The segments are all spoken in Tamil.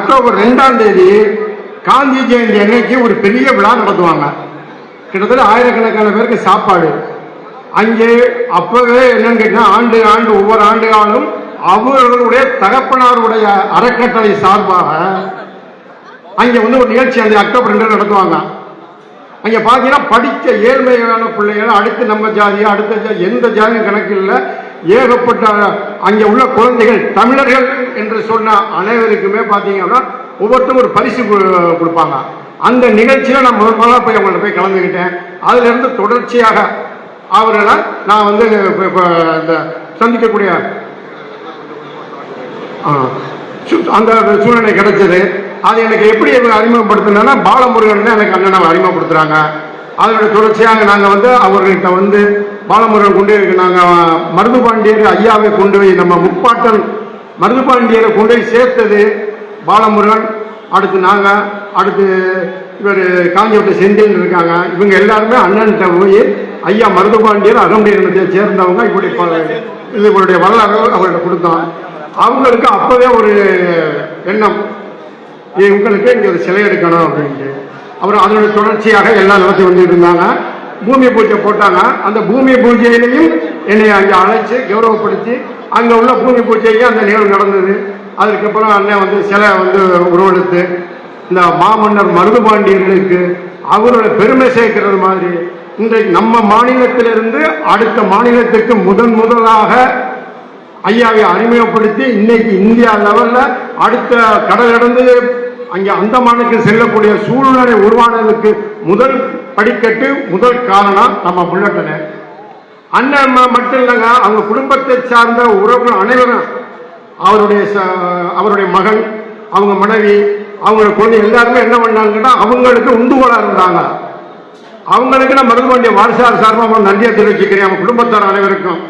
அக்டோபர் 2ஆம் தேதி காந்தி ஜெயந்தி அன்னைக்கு ஒரு பெரிய விழா நடத்துவாங்க. கிட்டத்தட்ட ஆயிரக்கணக்கான பேருக்கு சாப்பாடு. அங்கே அப்பவே என்னன்னு கேட்டா ஆண்டு ஒவ்வொரு ஆண்டு காலம் அவர்களுடைய தகப்பனாருடைய அறக்கட்டளை சார்பாக அங்கே ஒரு நிகழ்ச்சி அந்த அக்டோபர் 2 நடத்துவாங்க. அங்கே பார்த்தீங்கன்னா படித்த ஏழ்மையான பிள்ளைகள், அடுத்து நம்ம ஜாதி, அடுத்த எந்த ஜாதியும் கணக்கில் இல்லை, ஏகப்பட்ட அங்கே உள்ள குழந்தைகள் தமிழர்கள் என்று சொன்ன அனைவருக்குமே பார்த்தீங்கன்னா ஒவ்வொருத்தரும் ஒரு பரிசு கொடுப்பாங்க. அந்த நிகழ்ச்சியில் நான் முதல்ல போய் அவங்கள்ட்ட போய் கலந்துக்கிட்டேன். அதுல இருந்து தொடர்ச்சியாக அவர்களை நான் இந்த சந்திக்கக்கூடிய அந்த சூழ்நிலை கிடைச்சது. அது எனக்கு எப்படி அறிமுகப்படுத்தினா பாலமுருகன் எனக்கு அண்ணனை அறிமுகப்படுத்துறாங்க. அதனுடைய தொடர்ச்சியாக நாங்கள் அவர்கள்ட்ட பாலமுருகன் கொண்டு நாங்கள் மருதுபாண்டியர் ஐயாவை கொண்டு போய் நம்ம முப்பாட்டன் மருதுபாண்டியரை கொண்டு போய் சேர்த்தது பாலமுருகன். அடுத்து நாங்கள், அடுத்து இவர் காஞ்சிபுரத்தை செந்தில் இருக்காங்க. இவங்க எல்லாருமே அண்ணன்கிட்ட போய் ஐயா மருதுபாண்டியர் அகம்பீரத்தை சேர்ந்தவங்க இவங்களுடைய வரலாறு அவர்கிட்ட கொடுத்தோம். அவங்களுக்கு அப்பவே ஒரு எண்ணம், இவங்களுக்கு இங்கே ஒரு சிலை எடுக்கணும் அப்படின்ட்டு. அப்புறம் அதனுடைய தொடர்ச்சியாக எல்லா நிலத்தையும் வந்துட்டு இருந்தாங்க. பூமி பூஜை போட்டாங்க. அந்த பூமி பூஜையிலையும் என்னை அங்கே அழைச்சி கௌரவப்படுத்தி அங்கே உள்ள பூமி பூஜையும் அந்த நிகழ்வு நடந்தது. அதுக்கப்புறம் அண்ணன் சிலை உருவெடுத்து இந்த மாமன்னர் மருதுபாண்டியர்களுக்கு அவரோட பெருமை சேர்க்கிறது மாதிரி இன்றைக்கு நம்ம மாநிலத்திலிருந்து அடுத்த மாநிலத்துக்கு முதலாக ஐயாவை அறிமுகப்படுத்தி இன்னைக்கு இந்தியா லெவல்ல அடுத்த கடல் கடந்து அங்கே அந்தமானுக்கு செல்லக்கூடிய சூழ்நிலை உருவானதுக்கு முதல் படிக்கட்டு, முதல் காரணம் நம்ம புல்லட்டனே. அண்ணன் மட்டும் இல்லைங்க, அவங்க குடும்பத்தை சார்ந்த உறவுகள் அனைவரும், அவருடைய மகன், அவங்க மனைவி, அவங்களோட குழந்தை எல்லாருமே என்ன பண்ணாங்கன்னா அவங்களுக்கு உந்துகோலா இருந்தாங்க. அவங்களுக்கு நான் மருதுபாண்டிய வாரிசார் சார்பாக நன்றியை தெரிவிச்சுக்கிறேன் அவங்க குடும்பத்தார் அனைவருக்கும்.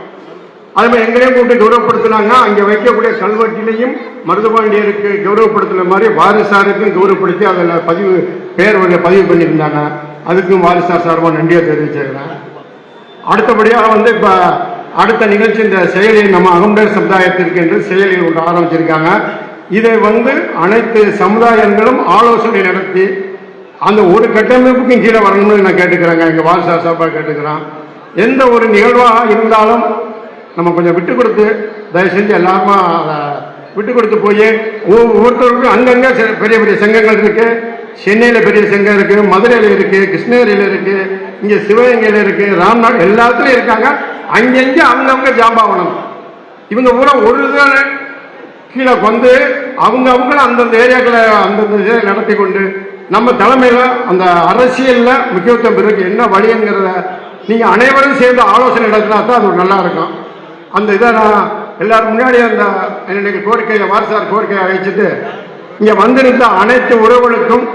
அது மாதிரி எங்களையும் கூப்பிட்டு கௌரவப்படுத்தினாங்க. அங்கே வைக்கக்கூடிய கல்வெட்டிலையும் மருதுபாண்டியருக்கு கௌரவப்படுத்தின மாதிரி வாரிசாருக்கும் கௌரவப்படுத்தி அதில் பேர் பதிவு பண்ணியிருந்தாங்க. அதுக்கும் வாரிசார் சார்பாக நன்றியை தெரிவிச்சிருக்கிறேன். அடுத்தபடியாக இப்போ அடுத்த நிகழ்ச்சி இந்த செயலி நம்ம அகம்பேர் சமுதாயத்திற்கு என்று செயலி ஒன்று ஆரம்பிச்சிருக்காங்க. இதை அனைத்து சமுதாயங்களும் ஆலோசனை நடத்தி அந்த ஒரு கட்டமைப்புக்கும் கீழே வரணும்னு நான் கேட்டுக்கிறேங்க. எங்கள் வாரிசார் சார்பாக கேட்டுக்கிறேன். எந்த ஒரு நிகழ்வாக இருந்தாலும் நம்ம கொஞ்சம் விட்டு கொடுத்து, தயவு செஞ்சு எல்லாருமா அதை விட்டு கொடுத்து போய் ஒவ்வொருத்தருக்கும் அங்கங்கே பெரிய பெரிய சங்கங்கள் இருக்கு. சென்னையில் பெரிய சங்கம் இருக்கு, மதுரையில் இருக்கு, கிருஷ்ணகிரியில் இருக்கு, இங்கே சிவகங்கையில் இருக்கு, ராம்நாடு எல்லாத்துலையும் இருக்காங்க. அங்கங்கே அவங்கவுங்க ஜாம்பாவனம். இவங்க பூரா ஒரு கீழே அவங்கவுங்கள அந்தந்த ஏரியாக்களை அந்தந்த இதை நடத்தி கொண்டு நம்ம தலைமையில் அந்த அரசியலில் முக்கியத்துவம் பெருக்கு என்ன வழிங்கிறத நீங்கள் அனைவரும் சேர்ந்து ஆலோசனை நடத்தினா தான் அது நல்லா இருக்கும். அந்த இதை நான் எல்லாரும் முன்னாடி அந்த என்னுடைய கோரிக்கையை வாரிசார் கோரிக்கையை அழைச்சிட்டு இங்கே வந்திருந்த அனைத்து உறவுகளுக்கும்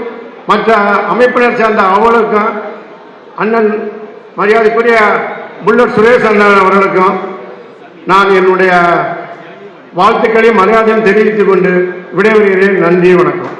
மற்ற அமைப்பினர் சேர்ந்த அவர்களுக்கும் அண்ணன் மரியாதைக்குரிய புல்லட் சுரேஷ் அண்ணன் அவர்களுக்கும் நான் என்னுடைய வாழ்த்துக்களையும் மரியாதையும் தெரிவித்துக் கொண்டு விடைபெறுகிறேன். நன்றி, வணக்கம்.